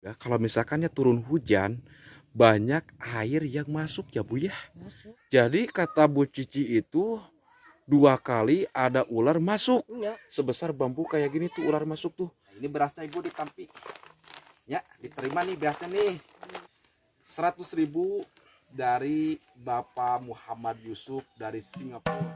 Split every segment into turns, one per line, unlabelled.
Ya, kalau misalkannya turun hujan, banyak air yang masuk ya Bu ya.
Masuk.
Jadi kata Bu Cici itu 2 kali ada ular masuk.
Iya.
Sebesar bambu kayak gini tuh ular masuk tuh. Ini berasnya Ibu ditampi. Ya, diterima nih berasnya nih. 100.000 dari Bapak Muhammad Yusuf dari Singapura.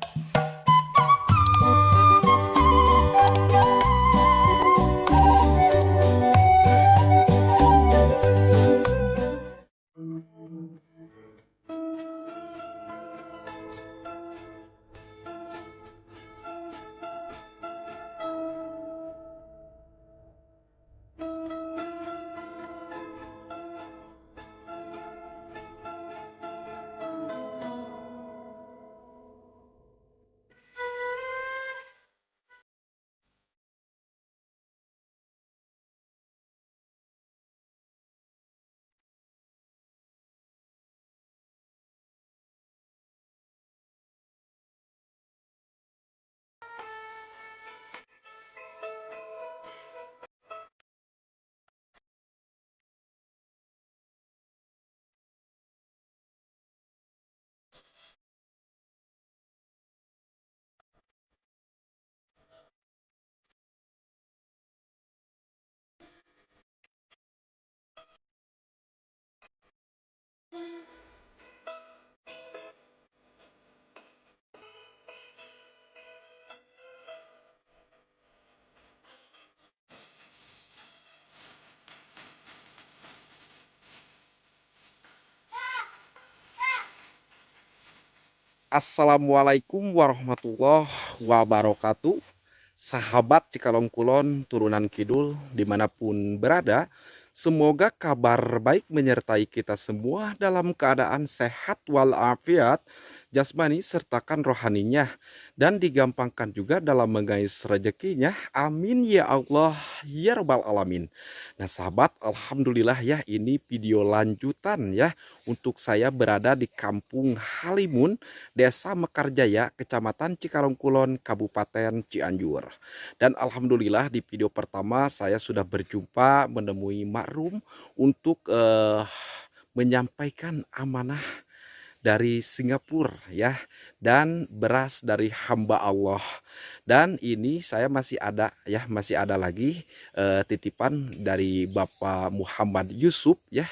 Assalamualaikum warahmatullahi wabarakatuh. Sahabat Cikalong Kulon, turunan Kidul, dimanapun berada, semoga kabar baik menyertai kita semua dalam keadaan sehat walafiat, jasmani sertakan rohaninya, dan digampangkan juga dalam mengais rezekinya. Amin ya Allah ya Rabbal Alamin. Nah sahabat, alhamdulillah ya, ini video lanjutan ya untuk saya berada di Kampung Halimun, Desa Mekarjaya, Kecamatan Cikalong Kulon, Kabupaten Cianjur. Dan alhamdulillah di video pertama saya sudah berjumpa menemui Mak Rum untuk menyampaikan amanah dari Singapura ya, dan beras dari hamba Allah. Dan ini saya masih ada ya, masih ada lagi titipan dari Bapak Muhammad Yusuf ya.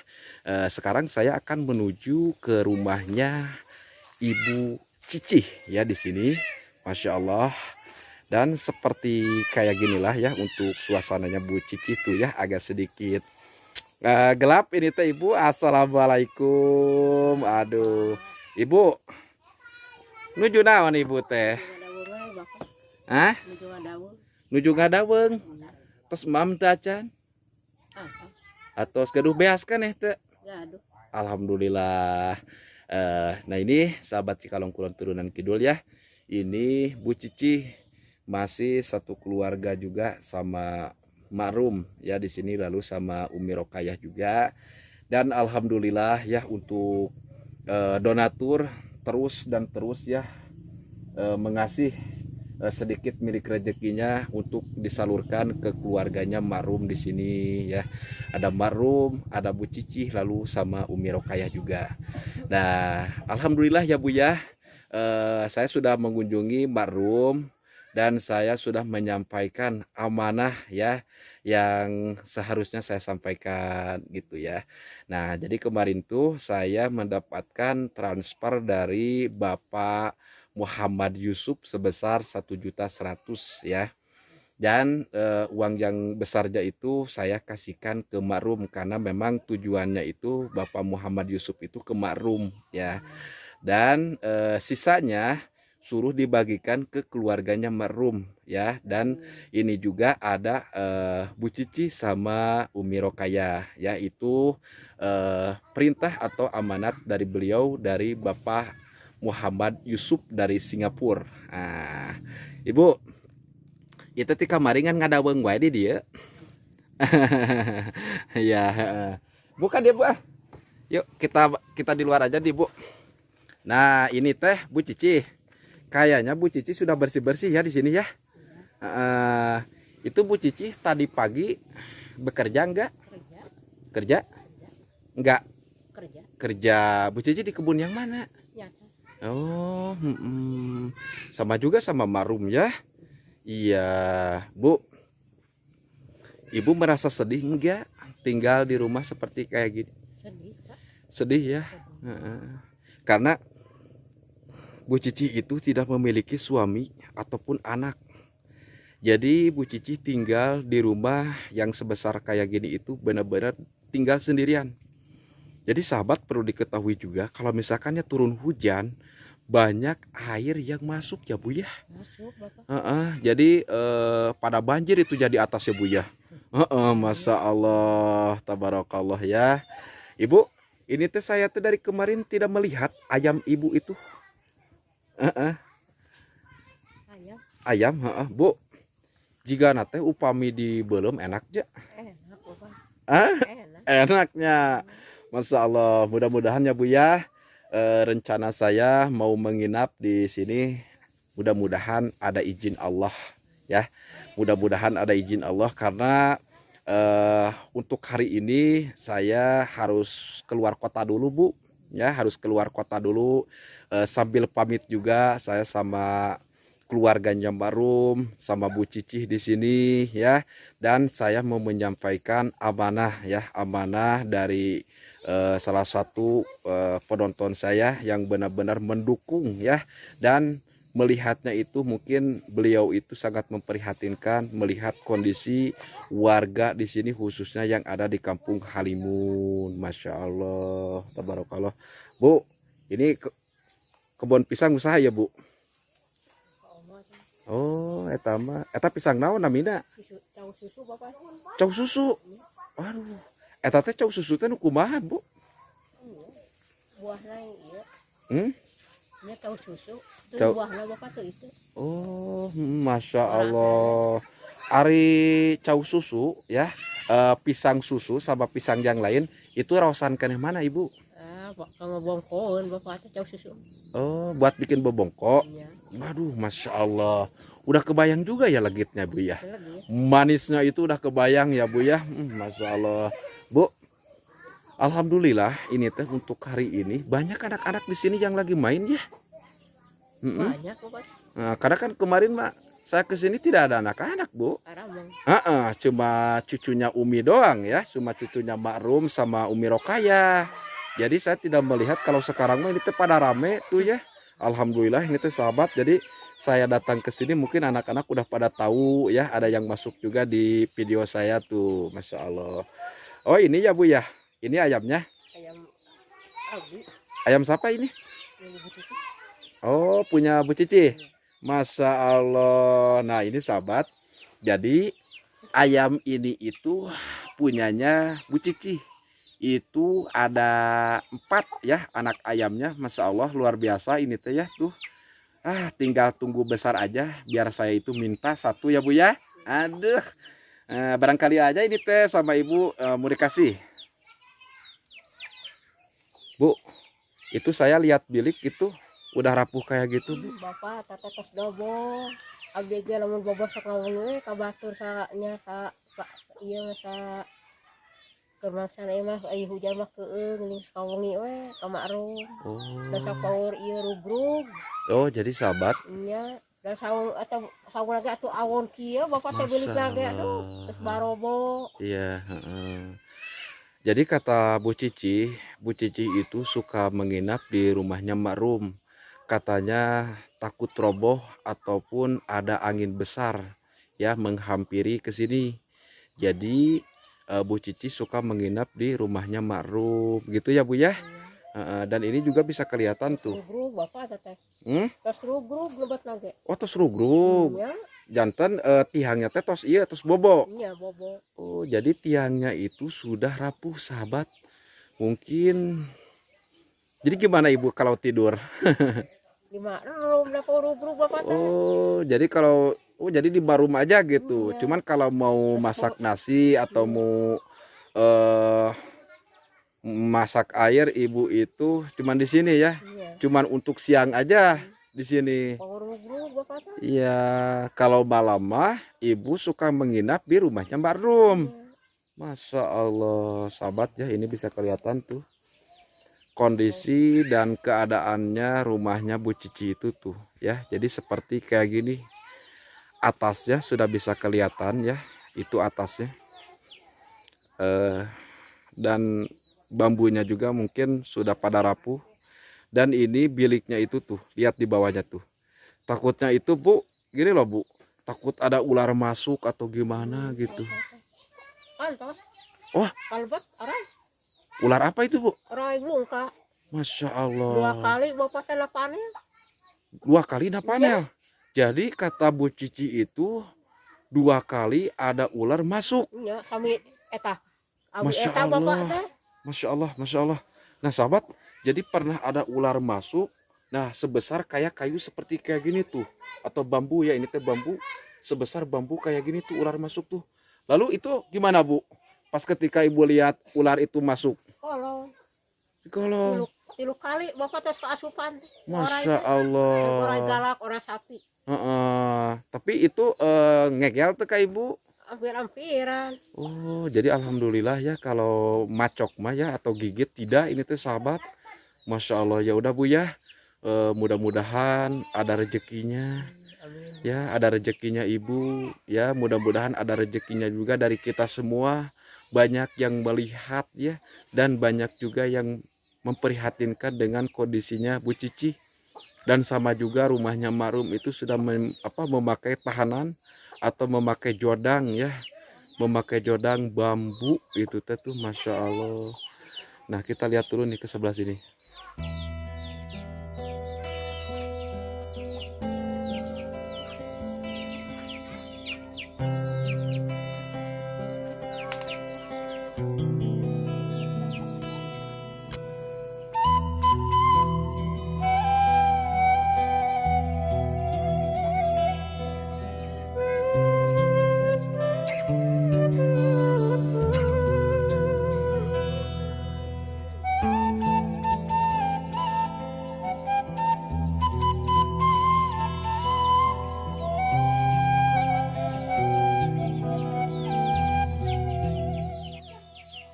Sekarang saya akan menuju ke rumahnya Ibu Cici ya di sini. Masya Allah. Dan seperti kayak ginilah ya untuk suasananya Bu Cici tuh ya, agak sedikit gelap ini teh Ibu. Assalamualaikum. Aduh, Ibu nuju naon Ibu teh? Hah? Nuju ngadaweng. Tos mam teh acan? Atau gaduh beas kan teh? Alhamdulillah. Nah ini sahabat Cikalong Kulon turunan Kidul ya. Ini Bu Cici masih satu keluarga juga sama Marum ya di sini, lalu sama Umi Rokayah juga. Dan alhamdulillah ya untuk donatur terus dan terus ya mengasih sedikit milik rezekinya untuk disalurkan ke keluarganya Marum di sini ya. Ada Marum, ada Bu Cici, lalu sama Umi Rokayah juga. Nah, alhamdulillah ya Bu ya. Saya sudah mengunjungi Marum dan saya sudah menyampaikan amanah ya yang seharusnya saya sampaikan gitu ya. Nah, jadi kemarin tuh saya mendapatkan transfer dari Bapak Muhammad Yusuf sebesar 1.100.000 ya. Dan uang yang besarnya itu saya kasihkan ke Marum karena memang tujuannya itu Bapak Muhammad Yusuf itu ke Marum ya. Dan sisanya suruh dibagikan ke keluarganya Marum ya. Dan ini juga ada Bu Cici sama Umi Rokayah ya, itu perintah atau amanat dari beliau dari Bapak Muhammad Yusuf dari Singapura. Nah, Ibu, itu ti kamaringan ngadaweng wae di dia. Ya, bukan dia Bu. Yuk kita kita di luar aja di Bu. Nah, ini teh Bu Cici. Kayaknya Bu Cici sudah bersih-bersih ya di sini ya. Itu Bu Cici tadi pagi bekerja enggak? Kerja?
Kerja.
Enggak.
Kerja.
Kerja. Bu Cici di kebun yang mana?
Nyata.
Oh, sama juga sama Marum ya. Iya, Bu. Ibu merasa sedih enggak tinggal di rumah seperti kayak gini?
Sedih, Pak.
Sedih ya.
Sedih.
Heeh. Karena Bu Cici itu tidak memiliki suami ataupun anak. Jadi Bu Cici tinggal di rumah yang sebesar kayak gini itu benar-benar tinggal sendirian. Jadi sahabat perlu diketahui juga kalau misalkannya turun hujan banyak air yang masuk ya Bu ya.
Masuk, Bapak.
Jadi pada banjir itu jadi atas ya Bu ya. Masya Allah, tabarakallah ya. Ibu, ini teh saya teh dari kemarin tidak melihat ayam ibu itu.
Ayam.
Ayam, Bu. Jika nate upami di belum enak aja.
Enak, Bapak. Enak.
Enaknya. Masya Allah, mudah-mudahan ya Bu ya. Rencana saya mau menginap di sini. Mudah-mudahan ada izin Allah ya. Mudah-mudahan ada izin Allah karena untuk hari ini saya harus keluar kota dulu Bu. Ya, harus keluar kota dulu. Sambil pamit juga saya sama keluarganya Marum sama Bu Cici di sini ya, dan saya mau menyampaikan amanah ya, amanah dari salah satu penonton saya yang benar-benar mendukung ya, dan melihatnya itu mungkin beliau itu sangat memprihatinkan melihat kondisi warga di sini khususnya yang ada di Kampung Halimun. Masya Allah, tabarakallah. Bu, ini kebun pisang usaha ya Bu? Oh, eta pisang naon namina?
Cau susu, Bapak.
Cau susu. Waduh. Eta teh cau susu teh nu kumaha, Bu?
Buahna ieu. Nya cau susu.
Cau.
Buahna Bapak tuh itu.
Oh, Masya Allah. Ari cau susu ya, pisang susu sama pisang yang lain itu raosan keneh mana Ibu?
Kalau bongkoen Bapak teh cau susu.
Oh, buat bikin bobongko.
Iya.
Waduh, Masya Allah. Udah kebayang juga ya legitnya Bu ya.
Legit.
Manisnya itu udah kebayang ya Bu ya. Masya Allah. Bu, alhamdulillah ini teh untuk hari ini banyak anak-anak di sini yang lagi main ya.
Banyak Bapak.
Nah, karena kan kemarin Mak saya kesini tidak ada anak-anak Bu.
Aramong.
Cuma cucunya Umi doang ya. Cuma cucunya Marum sama Umi Rokaya. Jadi saya tidak melihat kalau sekarang mah ini teh pada rame tuh ya. Alhamdulillah ini teh sahabat. Jadi saya datang ke sini mungkin anak-anak udah pada tahu ya. Ada yang masuk juga di video saya tuh. Masya Allah. Oh ini ya Bu ya. Ini ayamnya.
Ayam Abi.
Ayam siapa ini?
Yang Bu Cici.
Oh punya Bu Cici. Masya Allah. Nah ini sahabat. Jadi ayam ini itu punyanya Bu Cici. Itu ada 4 ya anak ayamnya. Masya Allah luar biasa ini teh ya tuh. Tinggal tunggu besar aja biar saya itu minta 1 ya Bu ya. Aduh, barangkali aja ini teh sama Ibu mau dikasih. Bu, itu saya lihat bilik itu udah rapuh kayak gitu Bu.
Bapak tata tos dobo. Abdi ge lamun bobo sok ngawung we ka batur nya sa ieu sa kemasan mah ai hujan mah keung ning kawengi we ka Marum.
Oh.
Da sok power ieu rugrug.
Oh, jadi sahabat.
Nya da saung atau saung lagi atuh awon kieu Bapak teh beulik lagi atuh geus barobo.
Iya, Jadi kata Bu Cici itu suka menginap di rumahnya Marum. Katanya takut roboh ataupun ada angin besar ya menghampiri ke sini. Jadi Bu Cici suka menginap di rumahnya Marum gitu ya Bu ya. Dan ini juga bisa kelihatan tuh.
Rugrug Bapak teh. Tos rugrug lebat lagi.
Oh, tos rugrug.
Ya.
Jantan tiangnya teh tos iya tos bobo.
Iya bobo.
Oh, jadi tiangnya itu sudah rapuh sahabat. Mungkin jadi gimana Ibu kalau tidur?
Di Marum da rugrug Bapak teh.
Oh, jadi kalau jadi di barum aja gitu.
Iya.
Cuman kalau mau masak nasi atau mau masak air Ibu itu cuman di sini ya.
Iya.
Cuman untuk siang aja di sini.
Rugrug Bapak teh.
Iya, kalau malam mah Ibu suka menginap di rumahnya Mbak Rum.
Iya.
Masya Allah, sahabat ya, ini bisa kelihatan tuh kondisi dan keadaannya rumahnya Bu Cici itu tuh ya. Jadi seperti kayak gini, atasnya sudah bisa kelihatan ya, itu atasnya. Eh, dan bambunya juga mungkin sudah pada rapuh. Dan ini biliknya itu tuh, lihat di bawahnya tuh. Takutnya itu Bu, gini loh Bu, takut ada ular masuk atau gimana gitu.
Pantos
Wah,
kalbat arai
ular apa itu Bu?
arai belum kak
Masya
2
Allah.
kali bapak teh panen
2 kali na
iya
panel. Jadi kata Bu Cici itu 2 kali ada ular masuk.
iya sami eta abi
Masya
eta bapak
Allah.
teh
Masya Allah, Masya Allah. Nah sahabat, jadi pernah ada ular masuk. Nah sebesar kayak kayu seperti kayak gini tuh. Atau bambu ya, ini teh bambu. Sebesar bambu kayak gini tuh ular masuk tuh. Lalu itu gimana Bu? Pas ketika ibu lihat ular itu masuk.
kalau
Kalau
tilu kali bapak terus keasupan orang
Masya
teh orang
Allah.
galak orang sapi
Heeh. Tapi itu ngegel tuh kak ibu.
hampir-hampiran
Oh, jadi alhamdulillah ya kalau macok mah ya atau gigit tidak ini tuh sahabat. Masya Allah ya udah Bu ya. Mudah-mudahan ada rezekinya
amin
ya, ada rezekinya ibu ya, mudah-mudahan ada rezekinya juga dari kita semua. Banyak yang melihat ya, dan banyak juga yang memprihatinkan dengan kondisinya Bu Cici. Dan sama juga rumahnya Marum itu sudah memakai tahanan atau memakai jodang ya, memakai jodang bambu itu teh tuh Masya Allah. Nah kita lihat dulu nih ke sebelah sini.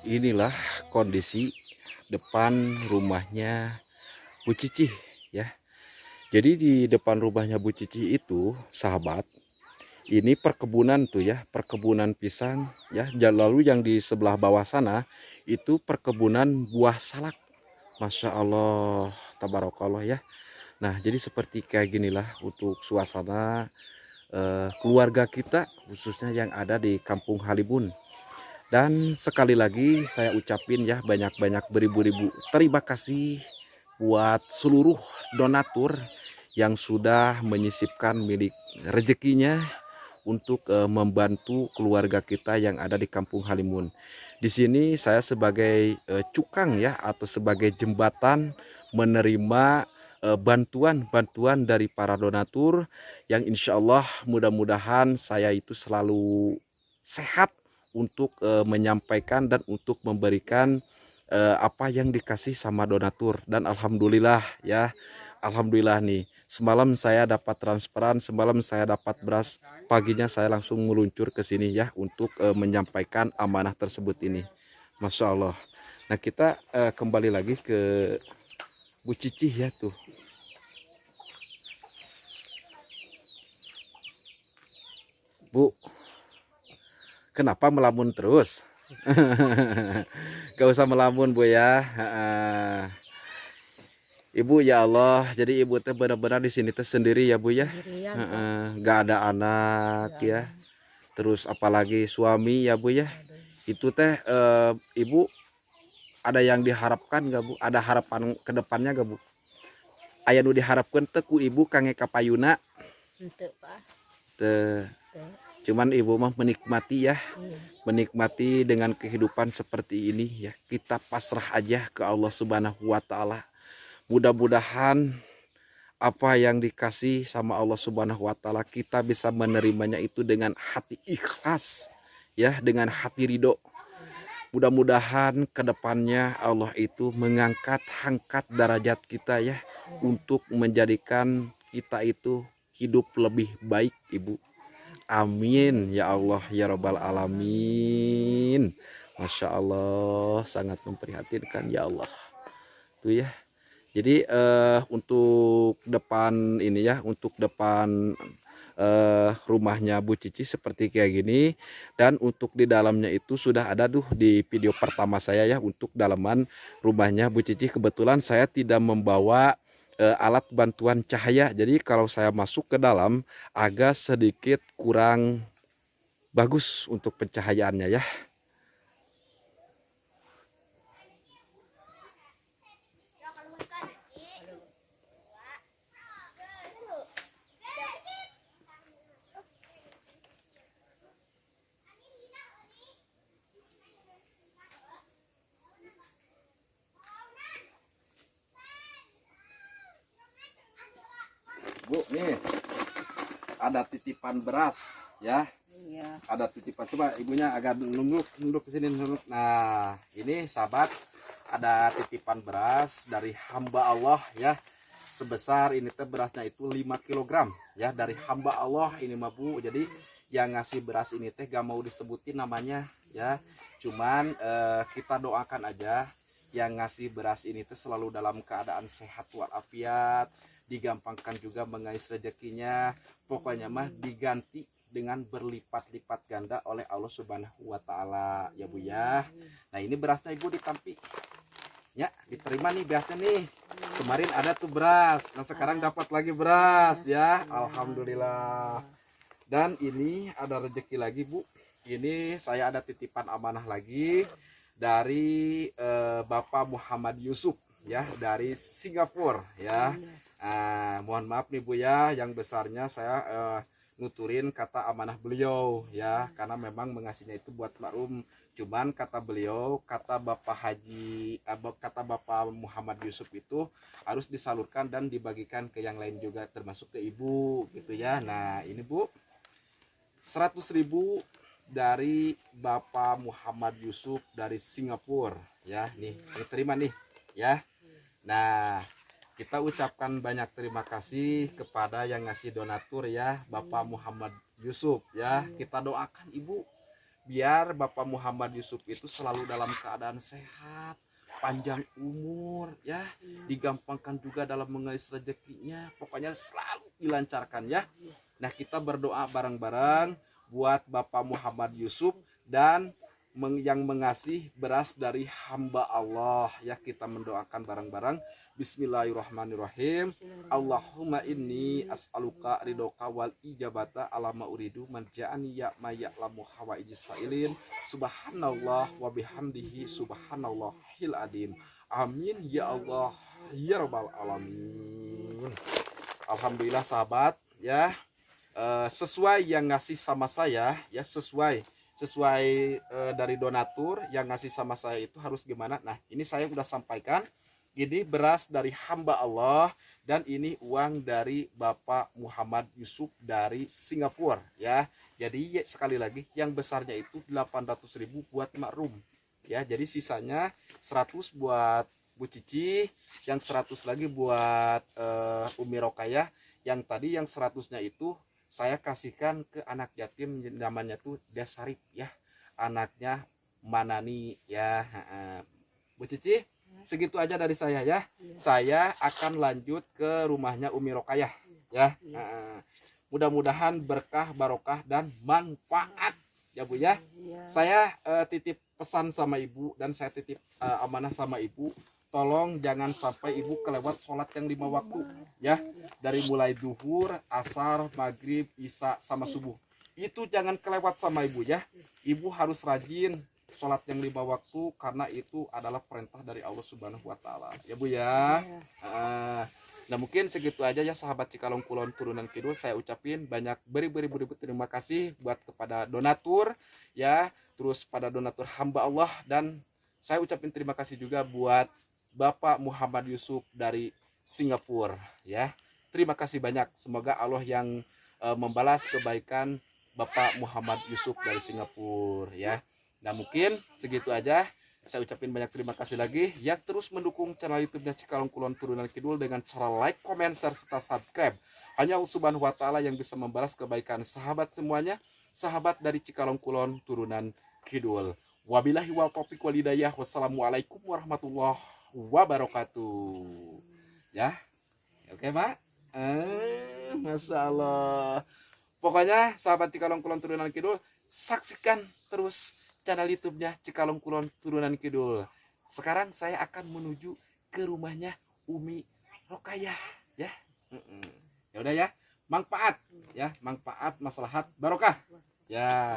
Inilah kondisi depan rumahnya Bu Cici ya. Jadi di depan rumahnya Bu Cici itu sahabat, ini perkebunan tuh ya, perkebunan pisang ya. Lalu yang di sebelah bawah sana itu perkebunan buah salak. Masya Allah, tabarakallah ya. Nah jadi seperti kayak ginilah untuk suasana keluarga kita khususnya yang ada di Kampung Halibun. Dan sekali lagi saya ucapin ya banyak-banyak beribu-ribu terima kasih buat seluruh donatur yang sudah menyisipkan milik rezekinya untuk membantu keluarga kita yang ada di Kampung Halimun. Di sini saya sebagai cukang ya atau sebagai jembatan menerima bantuan-bantuan dari para donatur yang insya Allah mudah-mudahan saya itu selalu sehat untuk menyampaikan dan untuk memberikan apa yang dikasih sama donatur. Dan alhamdulillah ya, alhamdulillah nih semalam saya dapat transparan, semalam saya dapat beras, paginya saya langsung meluncur ke sini ya untuk menyampaikan amanah tersebut ini. Masya Allah. Nah kita kembali lagi ke Bu Cici ya tuh. Bu, kenapa melamun terus? Gak usah melamun Bu ya. Ibu ya Allah, jadi ibu teh benar-benar di sini teh sendiri ya Bu ya.
sendirian Pak.
Gak ada anak ya. Terus apalagi suami ya Bu ya.
Aduh.
Itu teh ibu ada yang diharapkan gak Bu? Ada harapan ke depannya gak Bu? Aya nu diharapkan teh ku ibu kange kapayuna.
Henteu Pak
Teh.
teh
Cuman ibu mah menikmati ya.
iya
Menikmati dengan kehidupan seperti ini ya. Kita pasrah aja ke Allah Subhanahu wa taala. Mudah-mudahan apa yang dikasih sama Allah Subhanahu wa taala kita bisa menerimanya itu dengan hati ikhlas ya, dengan hati ridho. Mudah-mudahan kedepannya Allah itu angkat derajat kita ya, untuk menjadikan kita itu hidup lebih baik Ibu. Amin ya Allah ya Rabbal alamin. Masya Allah, sangat memprihatinkan ya Allah. Tuh ya. Jadi untuk depan ini ya, untuk depan rumahnya Bu Cici seperti kayak gini, dan untuk di dalamnya itu sudah ada tuh di video pertama saya ya, untuk dalaman rumahnya Bu Cici. Kebetulan saya tidak membawa alat bantuan cahaya, jadi kalau saya masuk ke dalam agak sedikit kurang bagus untuk pencahayaannya ya. Bu, nih ada titipan beras ya.
Iya.
Ada titipan, coba ibunya agak nunduk ke sini, nunduk. Nah, ini sahabat, ada titipan beras dari hamba Allah ya. Sebesar ini teh berasnya itu 5 kg ya, dari hamba Allah ini mah Bu. Jadi yang ngasih beras ini teh gak mau disebutin namanya ya. Cuman kita doakan aja yang ngasih beras ini teh selalu dalam keadaan sehat walafiat, digampangkan juga mengais rezekinya, pokoknya mah diganti dengan berlipat-lipat ganda oleh Allah Subhanahu wa taala ya Bu ya. Nah, ini berasnya Ibu ditampi. Ya, diterima nih berasnya nih. Kemarin ada tuh beras. Nah, sekarang dapat lagi beras ya. Alhamdulillah. Dan ini ada rezeki lagi Bu. Ini saya ada titipan amanah lagi dari Bapak Muhammad Yusuf ya, dari Singapura ya. Mohon maaf nih Bu ya, yang besarnya saya nuturin kata amanah beliau ya, karena memang mengasihnya itu buat makrum. Cuman kata beliau, kata Bapak Muhammad Yusuf itu harus disalurkan dan dibagikan ke yang lain juga, termasuk ke Ibu gitu ya. Nah, ini Bu, 100.000 dari Bapak Muhammad Yusuf dari Singapura ya. Nih, diterima nih ya. Nah, kita ucapkan banyak terima kasih kepada yang ngasih donatur ya, Bapak Muhammad Yusuf ya. Kita doakan Ibu biar Bapak Muhammad Yusuf itu selalu dalam keadaan sehat, panjang umur ya, digampangkan juga dalam mengais rezekinya, pokoknya selalu dilancarkan ya. Nah, kita berdoa bareng-bareng buat Bapak Muhammad Yusuf dan yang mengasih beras dari hamba Allah ya. Kita mendoakan bareng-bareng. Bismillahirrahmanirrahim. Allahumma inni as'aluka ridhoka wal ijabata ala ma uridu man ja'ani ya ma ya'lamu hawaijis sailin. Subhanallah wa bihamdihi subhanallahil adim. Amin ya Allah ya rabbal alamin. Alhamdulillah sahabat ya. Sesuai yang ngasih sama saya ya, sesuai dari donatur yang ngasih sama saya itu harus gimana. Nah, ini saya udah sampaikan, ini beras dari hamba Allah dan ini uang dari Bapak Muhammad Yusuf dari Singapura ya. Jadi sekali lagi, yang besarnya itu 800.000 buat makrum ya. Jadi sisanya 100 buat Bu Cici, yang 100 lagi buat Umi Rokayah. Yang tadi yang 100-nya itu saya kasihkan ke anak yatim, namanya tuh Desarip ya, anaknya Manani ya. Bu Cici, segitu aja dari saya ya. Saya akan lanjut ke rumahnya Umi Rokayah ya. Mudah-mudahan berkah, barokah dan manfaat ya Bu ya. Saya titip pesan sama Ibu dan saya titip amanah sama Ibu, tolong jangan sampai Ibu kelewat sholat yang 5 waktu ya, dari mulai duhur, asar, maghrib, isya sama subuh. Itu jangan kelewat sama Ibu ya. Ibu harus rajin sholat yang 5 waktu karena itu adalah perintah dari Allah Subhanahu wa taala ya Bu ya. Nah, mungkin segitu aja ya sahabat Cikalong Kulon Turunan Kidul. Saya ucapin banyak beri-beri terima kasih buat kepada donatur ya, terus pada donatur hamba Allah, dan saya ucapin terima kasih juga buat Bapak Muhammad Yusuf dari Singapura ya. Terima kasih banyak. Semoga Allah yang membalas kebaikan Bapak Muhammad Yusuf dari Singapura ya. Nah, mungkin segitu aja. Saya ucapin banyak terima kasih lagi yang terus mendukung channel YouTube-nya Cikalong Kulon Turunan Kidul dengan cara like, comment, share, serta subscribe. Hanya Allah Subhanahu wa taala yang bisa membalas kebaikan sahabat semuanya, sahabat dari Cikalong Kulon turunan Kidul. Wabillahi wal taufiq wal hidayah. Wassalamualaikum warahmatullahi wabarakatuh. Ya. Oke, Pak. Masya Allah. Pokoknya sahabat Cikalong Kulon turunan Kidul, saksikan terus channel YouTube-nya Cikalong Kulon turunan Kidul. Sekarang saya akan menuju ke rumahnya Umi Rokayah, ya. Ya udah ya, manfaat, ya, manfaat, maslahat, barokah. Ya,